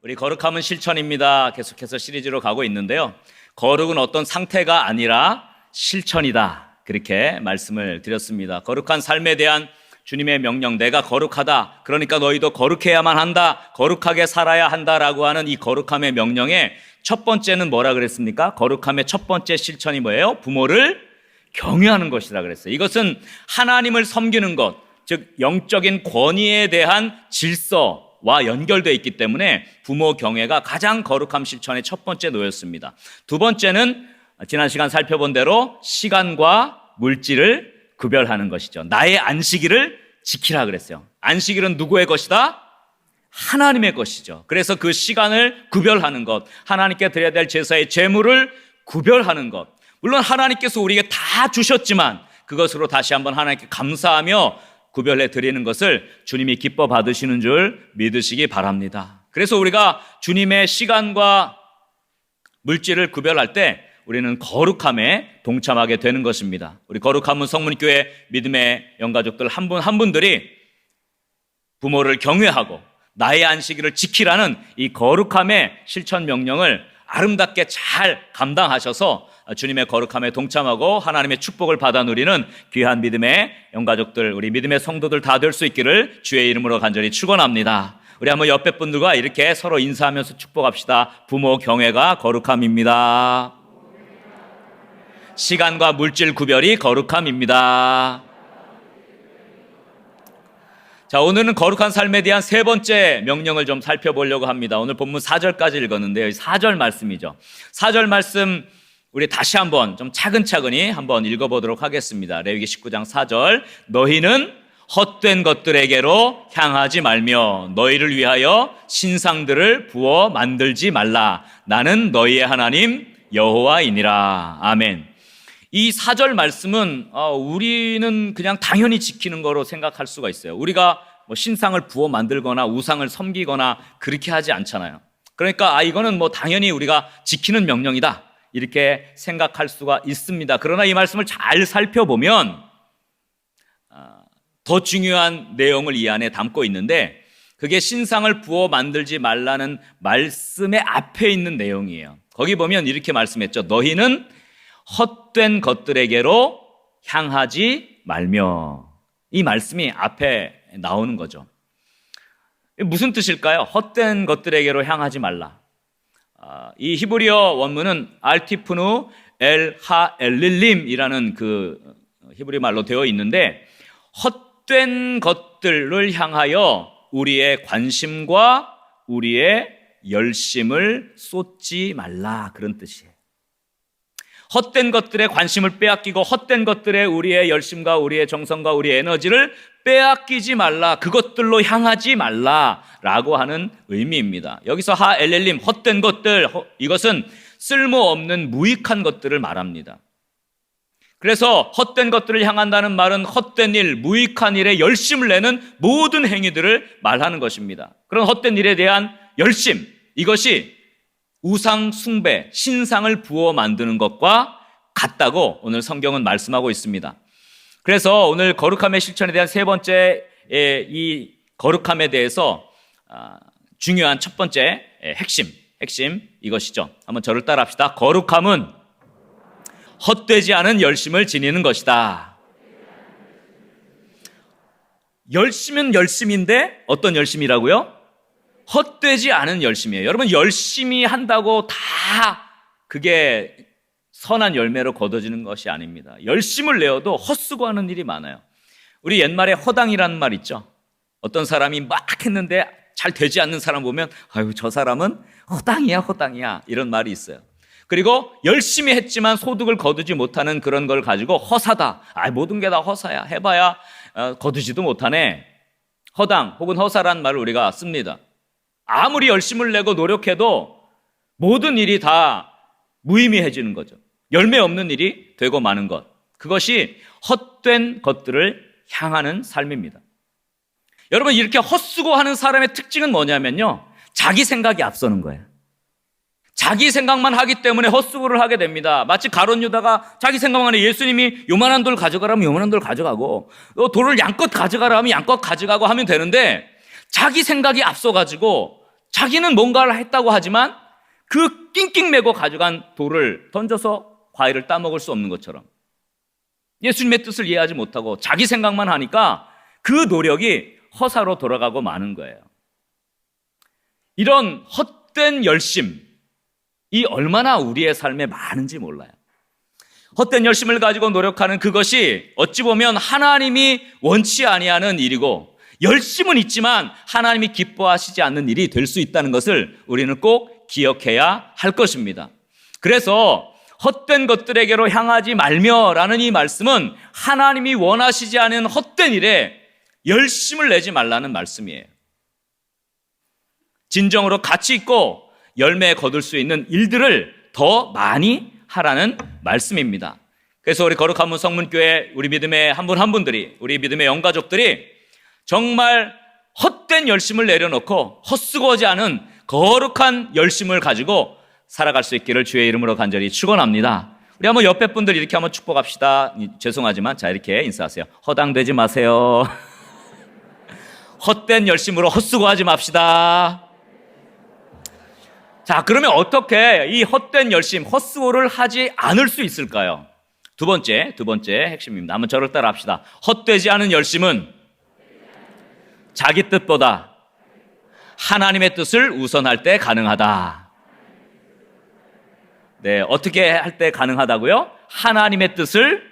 우리 거룩함은 실천입니다. 계속해서 시리즈로 가고 있는데요. 거룩은 어떤 상태가 아니라 실천이다. 그렇게 말씀을 드렸습니다. 거룩한 삶에 대한 주님의 명령, 내가 거룩하다. 그러니까 너희도 거룩해야만 한다. 거룩하게 살아야 한다라고 하는 이 거룩함의 명령의 첫 번째는 뭐라 그랬습니까? 거룩함의 첫 번째 실천이 뭐예요? 부모를 경외하는 것이라 그랬어요. 이것은 하나님을 섬기는 것, 즉 영적인 권위에 대한 질서와 연결되어 있기 때문에 부모 경외가 가장 거룩함 실천의 첫 번째 노였습니다. 두 번째는 지난 시간 살펴본 대로 시간과 물질을 구별하는 것이죠. 나의 안식일을 지키라 그랬어요. 안식일은 누구의 것이다? 하나님의 것이죠. 그래서 그 시간을 구별하는 것, 하나님께 드려야 될 제사의 제물을 구별하는 것. 물론 하나님께서 우리에게 다 주셨지만 그것으로 다시 한번 하나님께 감사하며 구별해 드리는 것을 주님이 기뻐 받으시는 줄 믿으시기 바랍니다. 그래서 우리가 주님의 시간과 물질을 구별할 때 우리는 거룩함에 동참하게 되는 것입니다. 우리 거룩함은 성문교회 믿음의 영가족들 한 분 한 분들이 부모를 경외하고 나의 안식일을 지키라는 이 거룩함의 실천 명령을 아름답게 잘 감당하셔서 주님의 거룩함에 동참하고 하나님의 축복을 받아 누리는 귀한 믿음의 영가족들, 우리 믿음의 성도들 다 될 수 있기를 주의 이름으로 간절히 축원합니다. 우리 한번 옆에 분들과 이렇게 서로 인사하면서 축복합시다. 부모 경외가 거룩함입니다. 시간과 물질 구별이 거룩함입니다. 자, 오늘은 거룩한 삶에 대한 세 번째 명령을 좀 살펴보려고 합니다. 오늘 본문 4절까지 읽었는데요. 4절 말씀이죠. 4절 말씀 우리 다시 한번 좀 차근차근히 한번 읽어보도록 하겠습니다. 레위기 19장 4절. 너희는 헛된 것들에게로 향하지 말며 너희를 위하여 신상들을 부어 만들지 말라. 나는 너희의 하나님 여호와이니라. 아멘. 이 4절 말씀은 우리는 그냥 당연히 지키는 거로 생각할 수가 있어요. 우리가 뭐 신상을 부어 만들거나 우상을 섬기거나 그렇게 하지 않잖아요. 그러니까 이거는 뭐 당연히 우리가 지키는 명령이다 이렇게 생각할 수가 있습니다. 그러나 이 말씀을 잘 살펴보면 더 중요한 내용을 이 안에 담고 있는데 그게 신상을 부어 만들지 말라는 말씀의 앞에 있는 내용이에요. 거기 보면 이렇게 말씀했죠. 너희는 헛된 것들에게로 향하지 말며. 이 말씀이 앞에 나오는 거죠. 무슨 뜻일까요? 헛된 것들에게로 향하지 말라. 이 히브리어 원문은 알티프누 엘 하 엘릴림이라는 그 히브리 말로 되어 있는데 헛된 것들을 향하여 우리의 관심과 우리의 열심을 쏟지 말라 그런 뜻이에요. 헛된 것들에 관심을 빼앗기고 헛된 것들에 우리의 열심과 우리의 정성과 우리의 에너지를 빼앗기지 말라. 그것들로 향하지 말라라고 하는 의미입니다. 여기서 하 엘렐림 헛된 것들, 이것은 쓸모없는 무익한 것들을 말합니다. 그래서 헛된 것들을 향한다는 말은 헛된 일, 무익한 일에 열심을 내는 모든 행위들을 말하는 것입니다. 그런 헛된 일에 대한 열심, 이것이 우상 숭배, 신상을 부어 만드는 것과 같다고 오늘 성경은 말씀하고 있습니다. 그래서 오늘 거룩함의 실천에 대한 세 번째 이 거룩함에 대해서 중요한 첫 번째 핵심 이것이죠. 한번 저를 따라합시다. 거룩함은 헛되지 않은 열심을 지니는 것이다. 열심은 열심인데 어떤 열심이라고요? 헛되지 않은 열심이에요. 여러분 열심히 한다고 다 그게 선한 열매로 거둬지는 것이 아닙니다. 열심을 내어도 헛수고하는 일이 많아요. 우리 옛말에 허당이라는 말 있죠. 어떤 사람이 막 했는데 잘 되지 않는 사람 보면 아유 저 사람은 허당이야 이런 말이 있어요. 그리고 열심히 했지만 소득을 거두지 못하는 그런 걸 가지고 허사다. 모든 게 다 허사야. 해봐야 거두지도 못하네. 허당 혹은 허사라는 말을 우리가 씁니다. 아무리 열심을 내고 노력해도 모든 일이 다 무의미해지는 거죠. 열매 없는 일이 되고 마는 것. 그것이 헛된 것들을 향하는 삶입니다. 여러분 이렇게 헛수고하는 사람의 특징은 뭐냐면요. 자기 생각이 앞서는 거예요. 자기 생각만 하기 때문에 헛수고를 하게 됩니다. 마치 가룟 유다가 자기 생각만 해. 예수님이 요만한 돌 가져가라면 요만한 돌 가져가고 돌을 양껏 가져가라 하면 양껏 가져가고 하면 되는데 자기 생각이 앞서가지고 자기는 뭔가를 했다고 하지만 그 낑낑매고 가져간 돌을 던져서 과일을 따먹을 수 없는 것처럼 예수님의 뜻을 이해하지 못하고 자기 생각만 하니까 그 노력이 허사로 돌아가고 마는 거예요. 이런 헛된 열심이 얼마나 우리의 삶에 많은지 몰라요. 헛된 열심을 가지고 노력하는 그것이 어찌 보면 하나님이 원치 아니하는 일이고, 열심은 있지만 하나님이 기뻐하시지 않는 일이 될 수 있다는 것을 우리는 꼭 기억해야 할 것입니다. 그래서 헛된 것들에게로 향하지 말며라는 이 말씀은 하나님이 원하시지 않은 헛된 일에 열심을 내지 말라는 말씀이에요. 진정으로 가치 있고 열매 거둘 수 있는 일들을 더 많이 하라는 말씀입니다. 그래서 우리 거룩한 문 성문교회 우리 믿음의 한 분 한 분들이, 우리 믿음의 영가족들이 정말 헛된 열심을 내려놓고 헛수고하지 않은 거룩한 열심을 가지고 살아갈 수 있기를 주의 이름으로 간절히 축원합니다. 우리 한번 옆에 분들 이렇게 한번 축복합시다. 죄송하지만 자, 이렇게 인사하세요. 허당되지 마세요. 헛된 열심으로 헛수고하지 맙시다. 자, 그러면 어떻게 이 헛된 열심, 헛수고를 하지 않을 수 있을까요? 두 번째 핵심입니다. 한번 저를 따라 합시다. 헛되지 않은 열심은 자기 뜻보다 하나님의 뜻을 우선할 때 가능하다. 네, 어떻게 할 때 가능하다고요? 하나님의 뜻을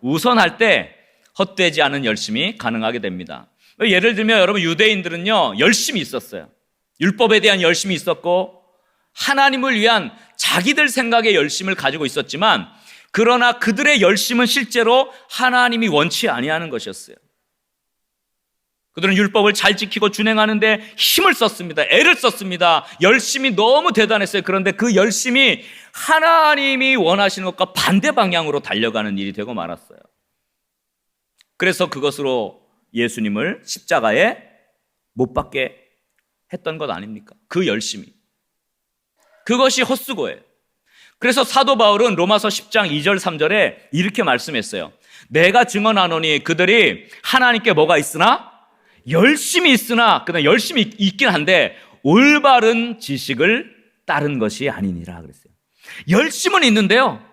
우선할 때 헛되지 않은 열심이 가능하게 됩니다. 예를 들면 여러분, 유대인들은요 열심이 있었어요. 율법에 대한 열심이 있었고 하나님을 위한 자기들 생각의 열심을 가지고 있었지만, 그러나 그들의 열심은 실제로 하나님이 원치 아니하는 것이었어요. 그들은 율법을 잘 지키고 준행하는데 힘을 썼습니다. 애를 썼습니다. 열심이 너무 대단했어요. 그런데 그 열심이 하나님이 원하시는 것과 반대 방향으로 달려가는 일이 되고 말았어요. 그래서 그것으로 예수님을 십자가에 못 박게 했던 것 아닙니까? 그 열심이. 그것이 헛수고예요. 그래서 사도 바울은 로마서 10장 2절 3절에 이렇게 말씀했어요. 내가 증언하노니 그들이 하나님께 뭐가 있으나? 열심히 있으나, 그다음 열심히 있긴 한데 올바른 지식을 따른 것이 아니니라 그랬어요. 열심은 있는데요,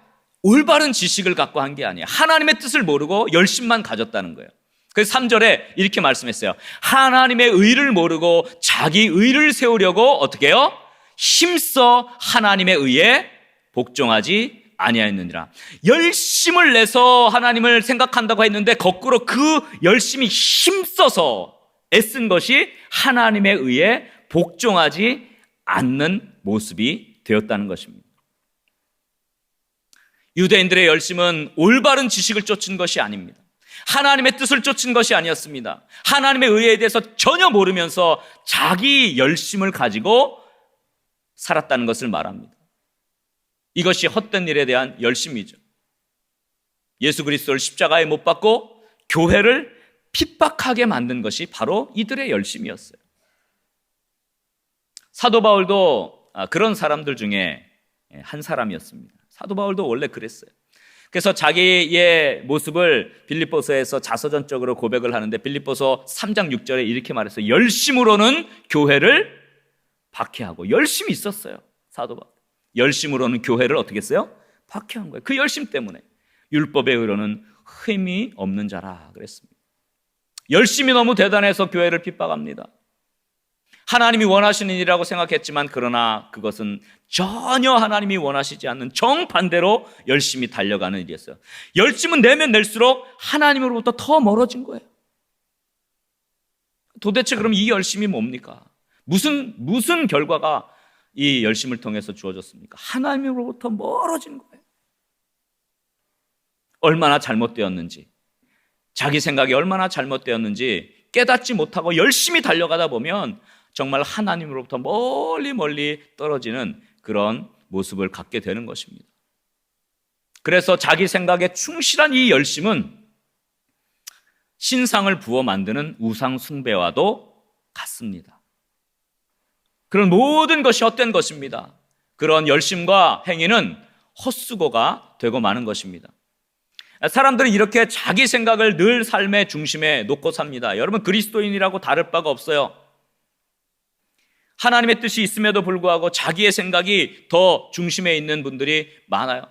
올바른 지식을 갖고 한 게 아니에요. 하나님의 뜻을 모르고 열심만 가졌다는 거예요. 그래서 3절에 이렇게 말씀했어요. 하나님의 의를 모르고 자기 의를 세우려고 어떻게 해요? 힘써 하나님의 의에 복종하지 아니하였느니라. 열심을 내서 하나님을 생각한다고 했는데 거꾸로 그 열심히 힘써서 애쓴 것이 하나님의 의에 복종하지 않는 모습이 되었다는 것입니다. 유대인들의 열심은 올바른 지식을 쫓은 것이 아닙니다. 하나님의 뜻을 쫓은 것이 아니었습니다. 하나님의 의에 대해서 전혀 모르면서 자기 열심을 가지고 살았다는 것을 말합니다. 이것이 헛된 일에 대한 열심이죠. 예수 그리스도를 십자가에 못 박고 교회를 핍박하게 만든 것이 바로 이들의 열심이었어요. 사도 바울도 그런 사람들 중에 한 사람이었습니다. 사도 바울도 원래 그랬어요. 그래서 자기의 모습을 빌립보서에서 자서전적으로 고백을 하는데 빌립보서 3장 6절에 이렇게 말했어요. 열심으로는 교회를 박해하고. 열심이 있었어요, 사도 바울. 열심으로는 교회를 어떻게 했어요? 박해한 거예요. 그 열심 때문에. 율법의 의로는 흠이 없는 자라 그랬습니다. 열심이 너무 대단해서 교회를 핍박합니다. 하나님이 원하시는 일이라고 생각했지만, 그러나 그것은 전혀 하나님이 원하시지 않는 정반대로 열심히 달려가는 일이었어요. 열심은 내면 낼수록 하나님으로부터 더 멀어진 거예요. 도대체 그럼 이 열심이 뭡니까? 무슨 결과가 이 열심을 통해서 주어졌습니까? 하나님으로부터 멀어진 거예요. 얼마나 잘못되었는지, 자기 생각이 얼마나 잘못되었는지 깨닫지 못하고 열심히 달려가다 보면 정말 하나님으로부터 멀리 떨어지는 그런 모습을 갖게 되는 것입니다. 그래서 자기 생각에 충실한 이 열심은 신상을 부어 만드는 우상 숭배와도 같습니다. 그런 모든 것이 헛된 것입니다. 그런 열심과 행위는 헛수고가 되고 마는 것입니다. 사람들은 이렇게 자기 생각을 늘 삶의 중심에 놓고 삽니다. 여러분, 그리스도인이라고 다를 바가 없어요. 하나님의 뜻이 있음에도 불구하고 자기의 생각이 더 중심에 있는 분들이 많아요.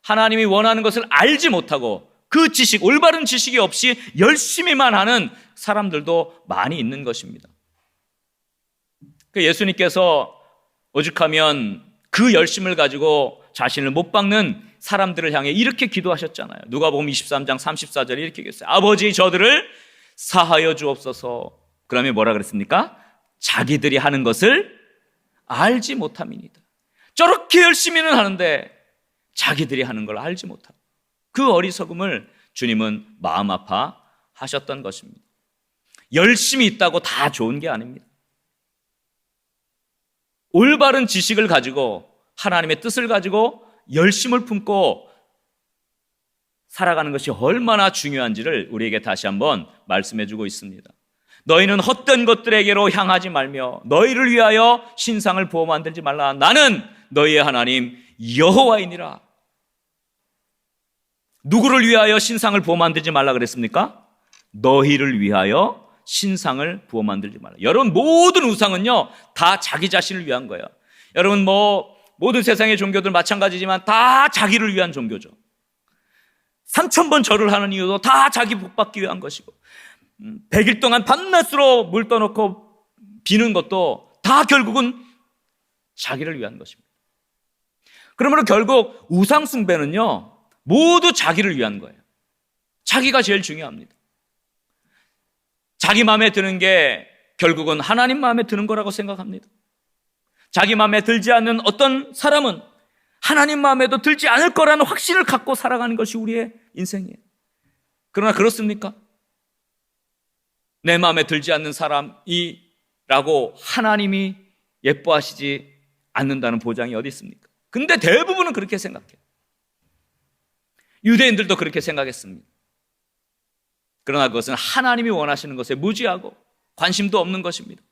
하나님이 원하는 것을 알지 못하고 그 지식, 올바른 지식이 없이 열심히만 하는 사람들도 많이 있는 것입니다. 예수님께서 오죽하면 그 열심을 가지고 자신을 못 박는 사람들을 향해 이렇게 기도하셨잖아요. 누가복음 23장 34절에 이렇게 얘기했어요. 아버지, 저들을 사하여 주옵소서. 그러면 뭐라 그랬습니까? 자기들이 하는 것을 알지 못함이니이다. 저렇게 열심히는 하는데 자기들이 하는 걸 알지 못함. 그 어리석음을 주님은 마음 아파하셨던 것입니다. 열심히 있다고 다 좋은 게 아닙니다. 올바른 지식을 가지고 하나님의 뜻을 가지고 열심을 품고 살아가는 것이 얼마나 중요한지를 우리에게 다시 한번 말씀해 주고 있습니다. 너희는 헛된 것들에게로 향하지 말며 너희를 위하여 신상을 부어 만들지 말라. 나는 너희의 하나님 여호와이니라. 누구를 위하여 신상을 부어 만들지 말라 그랬습니까? 너희를 위하여 신상을 부어 만들지 말라. 여러분, 모든 우상은요 다 자기 자신을 위한 거예요. 여러분, 모든 세상의 종교들 마찬가지지만 다 자기를 위한 종교죠. 3000번 절을 하는 이유도 다 자기 복 받기 위한 것이고, 100일 동안 밤낮으로 물 떠놓고 비는 것도 다 결국은 자기를 위한 것입니다. 그러므로 결국 우상 숭배는요 모두 자기를 위한 거예요. 자기가 제일 중요합니다. 자기 마음에 드는 게 결국은 하나님 마음에 드는 거라고 생각합니다. 자기 마음에 들지 않는 어떤 사람은 하나님 마음에도 들지 않을 거라는 확신을 갖고 살아가는 것이 우리의 인생이에요. 그러나 그렇습니까? 내 마음에 들지 않는 사람이라고 하나님이 예뻐하시지 않는다는 보장이 어디 있습니까? 근데 대부분은 그렇게 생각해요. 유대인들도 그렇게 생각했습니다. 그러나 그것은 하나님이 원하시는 것에 무지하고 관심도 없는 것입니다.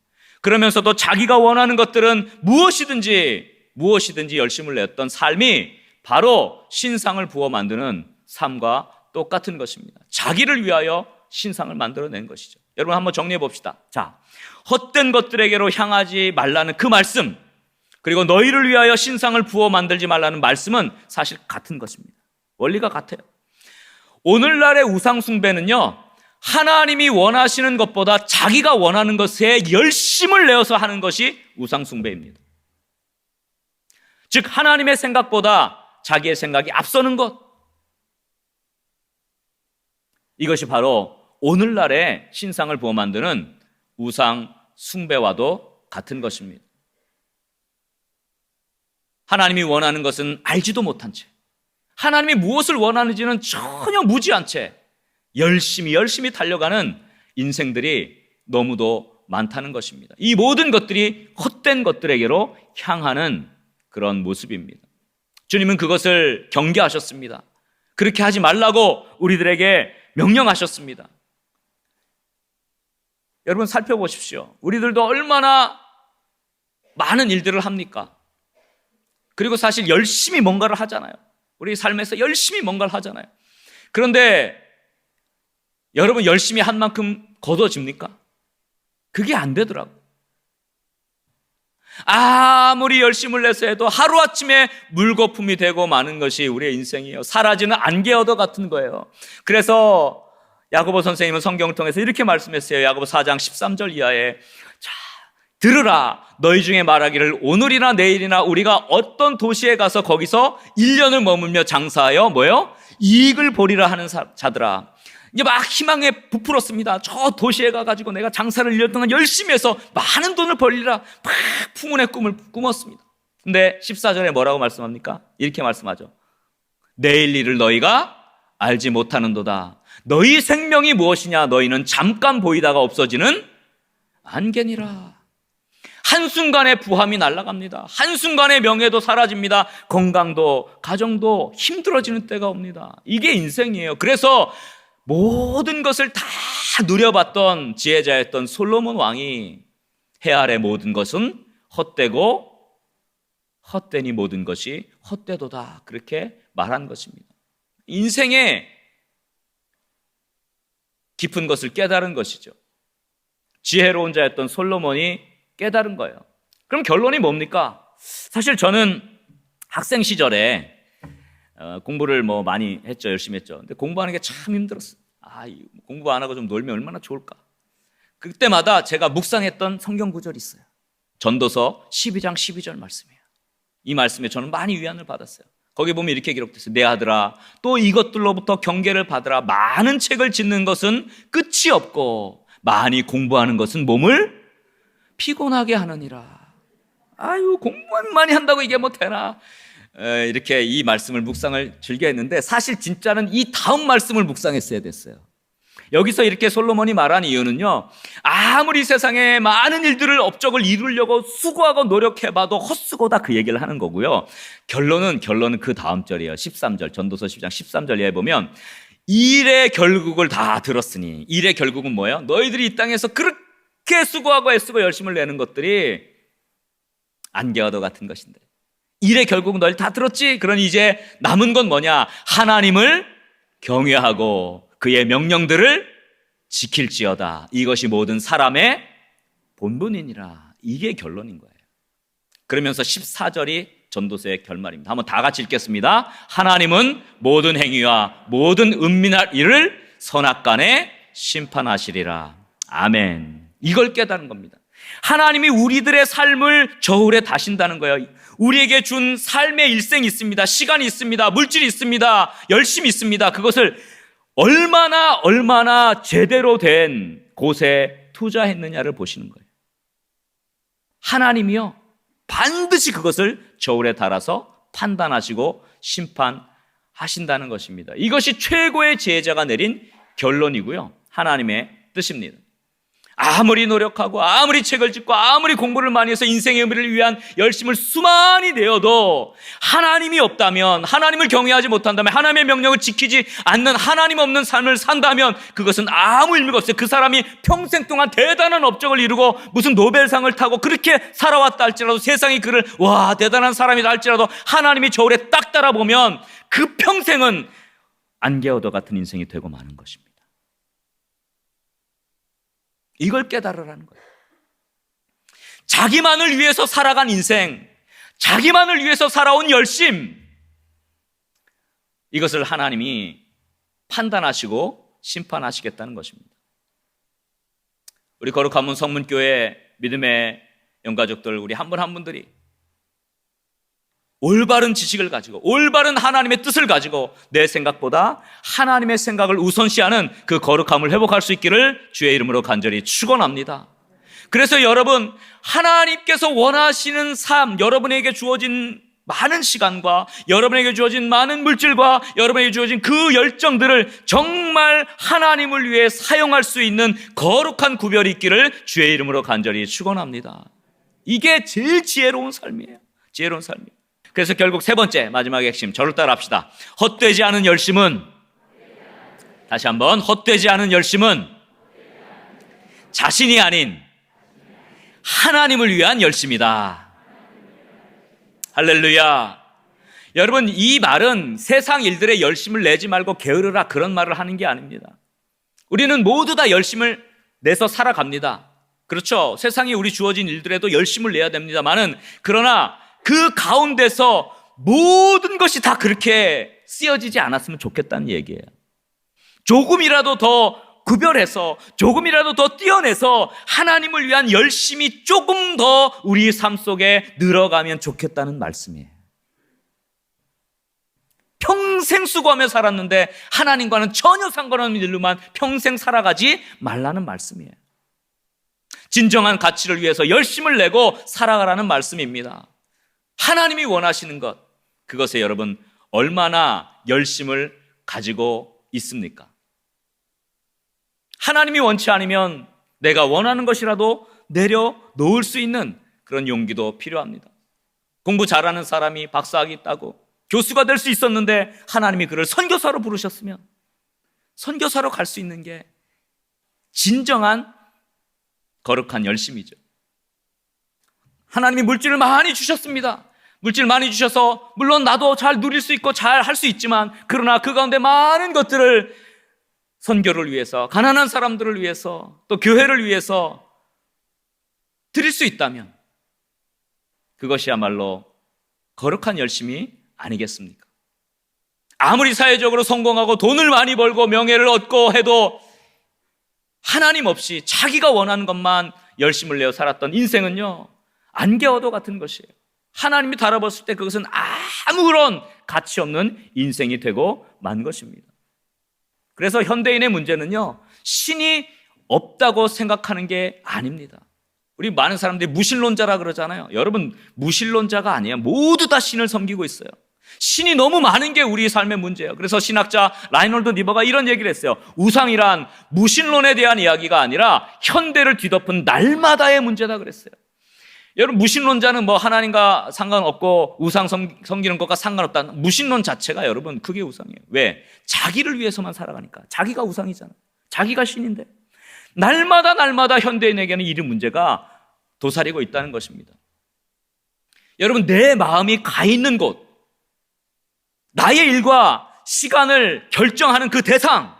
그러면서도 자기가 원하는 것들은 무엇이든지 열심을 냈던 삶이 바로 신상을 부어 만드는 삶과 똑같은 것입니다. 자기를 위하여 신상을 만들어낸 것이죠. 여러분, 한번 정리해 봅시다. 자, 헛된 것들에게로 향하지 말라는 그 말씀, 그리고 너희를 위하여 신상을 부어 만들지 말라는 말씀은 사실 같은 것입니다. 원리가 같아요. 오늘날의 우상 숭배는요 하나님이 원하시는 것보다 자기가 원하는 것에 열심을 내어서 하는 것이 우상 숭배입니다. 즉, 하나님의 생각보다 자기의 생각이 앞서는 것, 이것이 바로 오늘날의 신상을 부어 만드는 우상 숭배와도 같은 것입니다. 하나님이 원하는 것은 알지도 못한 채, 하나님이 무엇을 원하는지는 전혀 무지한 채 열심히 달려가는 인생들이 너무도 많다는 것입니다. 이 모든 것들이 헛된 것들에게로 향하는 그런 모습입니다. 주님은 그것을 경계하셨습니다. 그렇게 하지 말라고 우리들에게 명령하셨습니다. 여러분, 살펴보십시오. 우리들도 얼마나 많은 일들을 합니까? 그리고 사실 열심히 뭔가를 하잖아요. 우리 삶에서 열심히 뭔가를 하잖아요. 그런데 여러분, 열심히 한 만큼 거둬집니까? 그게 안 되더라고요. 아무리 열심을 내서 해도 하루아침에 물거품이 되고 마는 것이 우리의 인생이에요. 사라지는 안개어도 같은 거예요. 그래서 야고보 선생님은 성경을 통해서 이렇게 말씀했어요. 야고보 4장 13절 이하에, 자, 들으라. 너희 중에 말하기를 오늘이나 내일이나 우리가 어떤 도시에 가서 거기서 1년을 머물며 장사하여 뭐요? 이익을 보리라 하는 자들아. 이제 막 희망에 부풀었습니다. 저 도시에 가가지고 내가 장사를 1년 동안 열심히 해서 많은 돈을 벌리라 막 풍운의 꿈을 꾸었습니다. 근데 14절에 뭐라고 말씀합니까? 이렇게 말씀하죠. 내일 일을 너희가 알지 못하는도다. 너희 생명이 무엇이냐? 너희는 잠깐 보이다가 없어지는 안개니라. 한순간에 부함이 날아갑니다. 한순간에 명예도 사라집니다. 건강도 가정도 힘들어지는 때가 옵니다. 이게 인생이에요. 그래서 모든 것을 다 누려봤던 지혜자였던 솔로몬 왕이 해 아래 모든 것은 헛되고 헛되니 모든 것이 헛되도다, 그렇게 말한 것입니다. 인생의 깊은 것을 깨달은 것이죠. 지혜로운 자였던 솔로몬이 깨달은 거예요. 그럼 결론이 뭡니까? 사실 저는 학생 시절에 공부를 많이 했죠. 열심히 했죠. 근데 공부하는 게 참 힘들었어요. 공부 안 하고 좀 놀면 얼마나 좋을까. 그때마다 제가 묵상했던 성경 구절이 있어요. 전도서 12장 12절 말씀이에요. 이 말씀에 저는 많이 위안을 받았어요. 거기 보면 이렇게 기록됐어요. 내 아들아, 또 이것들로부터 경계를 받으라. 많은 책을 짓는 것은 끝이 없고 많이 공부하는 것은 몸을 피곤하게 하느니라. 공부만 많이 한다고 이게 되나? 이렇게 이 말씀을 묵상을 즐겨 했는데, 사실 진짜는 이 다음 말씀을 묵상했어야 됐어요. 여기서 이렇게 솔로몬이 말한 이유는요, 아무리 세상에 많은 일들을 업적을 이루려고 수고하고 노력해봐도 헛수고다, 그 얘기를 하는 거고요. 결론은 그 다음 절이에요. 13절, 전도서 10장 13절에 보면 일의 결국을 다 들었으니, 일의 결국은 뭐예요? 너희들이 이 땅에서 그렇게 수고하고 애쓰고 열심을 내는 것들이 안개와 도 같은 것인데, 일의 결국은 너희 다 들었지? 그러니 이제 남은 건 뭐냐? 하나님을 경외하고 그의 명령들을 지킬지어다. 이것이 모든 사람의 본분이니라. 이게 결론인 거예요. 그러면서 14절이 전도서의 결말입니다. 한번 다 같이 읽겠습니다. 하나님은 모든 행위와 모든 은밀한 일을 선악간에 심판하시리라. 아멘. 이걸 깨달은 겁니다. 하나님이 우리들의 삶을 저울에 다신다는 거예요. 우리에게 준 삶의 일생이 있습니다. 시간이 있습니다. 물질이 있습니다. 열심이 있습니다. 그것을 얼마나 제대로 된 곳에 투자했느냐를 보시는 거예요. 하나님이요, 반드시 그것을 저울에 달아서 판단하시고 심판하신다는 것입니다. 이것이 최고의 제자가 내린 결론이고요, 하나님의 뜻입니다. 아무리 노력하고 아무리 책을 짓고 아무리 공부를 많이 해서 인생의 의미를 위한 열심을 수많이 내어도 하나님이 없다면, 하나님을 경외하지 못한다면, 하나님의 명령을 지키지 않는 하나님 없는 삶을 산다면 그것은 아무 의미가 없어요. 그 사람이 평생 동안 대단한 업적을 이루고 무슨 노벨상을 타고 그렇게 살아왔다 할지라도, 세상이 그를 대단한 사람이다 할지라도 하나님이 저울에 딱 따라보면 그 평생은 안개와도 같은 인생이 되고 마는 것입니다. 이걸 깨달으라는 거예요. 자기만을 위해서 살아간 인생, 자기만을 위해서 살아온 열심, 이것을 하나님이 판단하시고 심판하시겠다는 것입니다. 우리 거룩한 문 성문교회 믿음의 영가족들, 우리 한 분 한 분들이 올바른 지식을 가지고 올바른 하나님의 뜻을 가지고 내 생각보다 하나님의 생각을 우선시하는 그 거룩함을 회복할 수 있기를 주의 이름으로 간절히 축원합니다. 그래서 여러분, 하나님께서 원하시는 삶, 여러분에게 주어진 많은 시간과 여러분에게 주어진 많은 물질과 여러분에게 주어진 그 열정들을 정말 하나님을 위해 사용할 수 있는 거룩한 구별이 있기를 주의 이름으로 간절히 축원합니다. 이게 제일 지혜로운 삶이에요. 지혜로운 삶이에요. 그래서 결국 세 번째, 마지막의 핵심, 저를 따라 합시다. 헛되지 않은 열심은, 다시 한번, 헛되지 않은 열심은 자신이 아닌 하나님을 위한 열심이다. 할렐루야. 여러분, 이 말은 세상 일들에 열심을 내지 말고 게으르라, 그런 말을 하는 게 아닙니다. 우리는 모두 다 열심을 내서 살아갑니다. 그렇죠? 세상에 우리 주어진 일들에도 열심을 내야 됩니다만은, 그러나 그 가운데서 모든 것이 다 그렇게 쓰여지지 않았으면 좋겠다는 얘기예요. 조금이라도 더 구별해서, 조금이라도 더 띄어내서 하나님을 위한 열심이 조금 더 우리 삶 속에 늘어가면 좋겠다는 말씀이에요. 평생 수고하며 살았는데 하나님과는 전혀 상관없는 일로만 평생 살아가지 말라는 말씀이에요. 진정한 가치를 위해서 열심을 내고 살아가라는 말씀입니다. 하나님이 원하시는 것, 그것에 여러분 얼마나 열심을 가지고 있습니까? 하나님이 원치 않으면 내가 원하는 것이라도 내려놓을 수 있는 그런 용기도 필요합니다. 공부 잘하는 사람이 박사학위 따고 교수가 될 수 있었는데 하나님이 그를 선교사로 부르셨으면 선교사로 갈 수 있는 게 진정한 거룩한 열심이죠. 하나님이 물질을 많이 주셨습니다. 물질 많이 주셔서 물론 나도 잘 누릴 수 있고 잘 할 수 있지만, 그러나 그 가운데 많은 것들을 선교를 위해서, 가난한 사람들을 위해서, 또 교회를 위해서 드릴 수 있다면 그것이야말로 거룩한 열심이 아니겠습니까? 아무리 사회적으로 성공하고 돈을 많이 벌고 명예를 얻고 해도 하나님 없이 자기가 원하는 것만 열심을 내어 살았던 인생은요, 안개와도 같은 것이에요. 하나님이 달아봤을 때 그것은 아무런 가치 없는 인생이 되고 만 것입니다. 그래서 현대인의 문제는요, 신이 없다고 생각하는 게 아닙니다. 우리 많은 사람들이 무신론자라 그러잖아요. 여러분, 무신론자가 아니에요. 모두 다 신을 섬기고 있어요. 신이 너무 많은 게 우리 삶의 문제예요. 그래서 신학자 라이놀드 니버가 이런 얘기를 했어요. 우상이란 무신론에 대한 이야기가 아니라 현대를 뒤덮은 날마다의 문제다 그랬어요. 여러분, 무신론자는 뭐 하나님과 상관없고 우상 섬기는 것과 상관없다. 무신론 자체가 여러분 그게 우상이에요. 왜? 자기를 위해서만 살아가니까. 자기가 우상이잖아. 자기가 신인데. 날마다 현대인에게는 이 문제가 도사리고 있다는 것입니다. 여러분, 내 마음이 가 있는 곳, 나의 일과 시간을 결정하는 그 대상,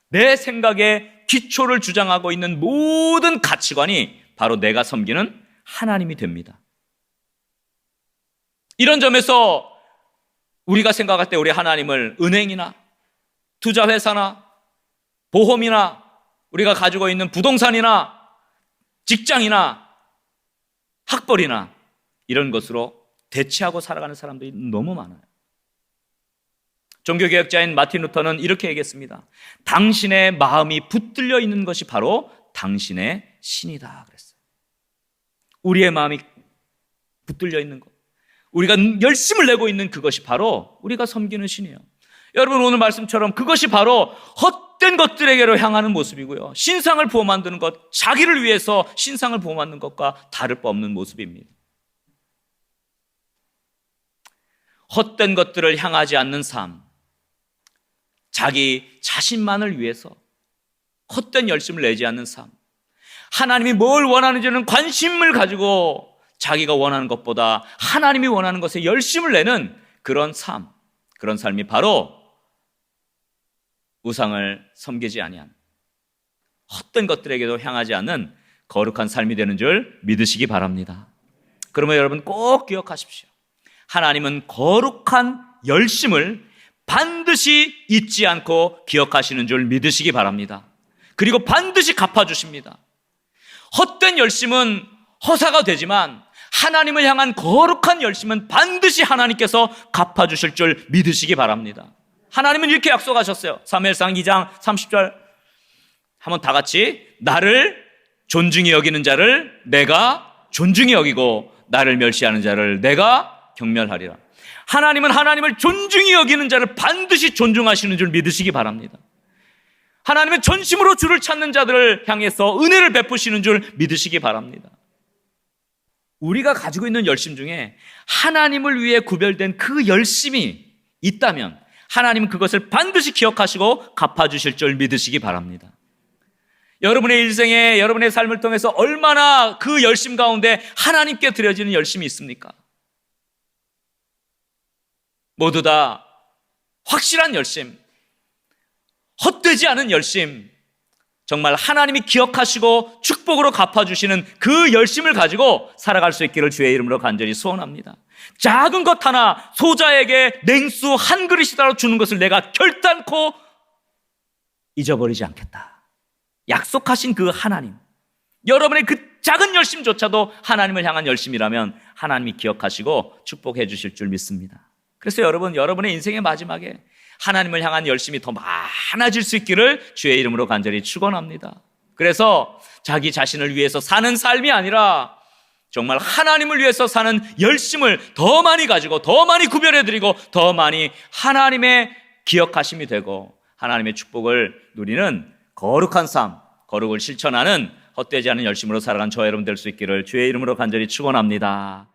내 생각의 기초를 주장하고 있는 모든 가치관이 바로 내가 섬기는 하나님이 됩니다. 이런 점에서 우리가 생각할 때 우리 하나님을 은행이나 투자회사나 보험이나 우리가 가지고 있는 부동산이나 직장이나 학벌이나 이런 것으로 대체하고 살아가는 사람들이 너무 많아요. 종교개혁자인 마틴 루터는 이렇게 얘기했습니다. 당신의 마음이 붙들려 있는 것이 바로 당신의 신이다 그랬어요. 우리의 마음이 붙들려 있는 것, 우리가 열심을 내고 있는 그것이 바로 우리가 섬기는 신이에요. 여러분, 오늘 말씀처럼 그것이 바로 헛된 것들에게로 향하는 모습이고요, 신상을 부어 만드는 것, 자기를 위해서 신상을 부어 만드는 것과 다를 바 없는 모습입니다. 헛된 것들을 향하지 않는 삶, 자기 자신만을 위해서 헛된 열심을 내지 않는 삶, 하나님이 뭘 원하는지는 관심을 가지고 자기가 원하는 것보다 하나님이 원하는 것에 열심을 내는 그런 삶, 그런 삶이 바로 우상을 섬기지 아니한 헛된 것들에게도 향하지 않는 거룩한 삶이 되는 줄 믿으시기 바랍니다. 그러면 여러분 꼭 기억하십시오. 하나님은 거룩한 열심을 반드시 잊지 않고 기억하시는 줄 믿으시기 바랍니다. 그리고 반드시 갚아주십니다. 헛된 열심은 허사가 되지만 하나님을 향한 거룩한 열심은 반드시 하나님께서 갚아주실 줄 믿으시기 바랍니다. 하나님은 이렇게 약속하셨어요. 사무엘상 2장 30절 한번 다 같이, 나를 존중히 여기는 자를 내가 존중히 여기고 나를 멸시하는 자를 내가 경멸하리라. 하나님은 하나님을 존중히 여기는 자를 반드시 존중하시는 줄 믿으시기 바랍니다. 하나님은 전심으로 주를 찾는 자들을 향해서 은혜를 베푸시는 줄 믿으시기 바랍니다. 우리가 가지고 있는 열심 중에 하나님을 위해 구별된 그 열심이 있다면 하나님은 그것을 반드시 기억하시고 갚아주실 줄 믿으시기 바랍니다. 여러분의 일생에, 여러분의 삶을 통해서 얼마나 그 열심 가운데 하나님께 드려지는 열심이 있습니까? 모두 다 확실한 열심, 헛되지 않은 열심, 정말 하나님이 기억하시고 축복으로 갚아주시는 그 열심을 가지고 살아갈 수 있기를 주의 이름으로 간절히 소원합니다. 작은 것 하나 소자에게 냉수 한 그릇이라도 주는 것을 내가 결단코 잊어버리지 않겠다. 약속하신 그 하나님, 여러분의 그 작은 열심조차도 하나님을 향한 열심이라면 하나님이 기억하시고 축복해 주실 줄 믿습니다. 그래서 여러분의 인생의 마지막에 하나님을 향한 열심이 더 많아질 수 있기를 주의 이름으로 간절히 축원합니다. 그래서 자기 자신을 위해서 사는 삶이 아니라 정말 하나님을 위해서 사는 열심을 더 많이 가지고 더 많이 구별해드리고 더 많이 하나님의 기억하심이 되고 하나님의 축복을 누리는 거룩한 삶, 거룩을 실천하는 헛되지 않은 열심으로 살아간 저와 여러분 될 수 있기를 주의 이름으로 간절히 축원합니다.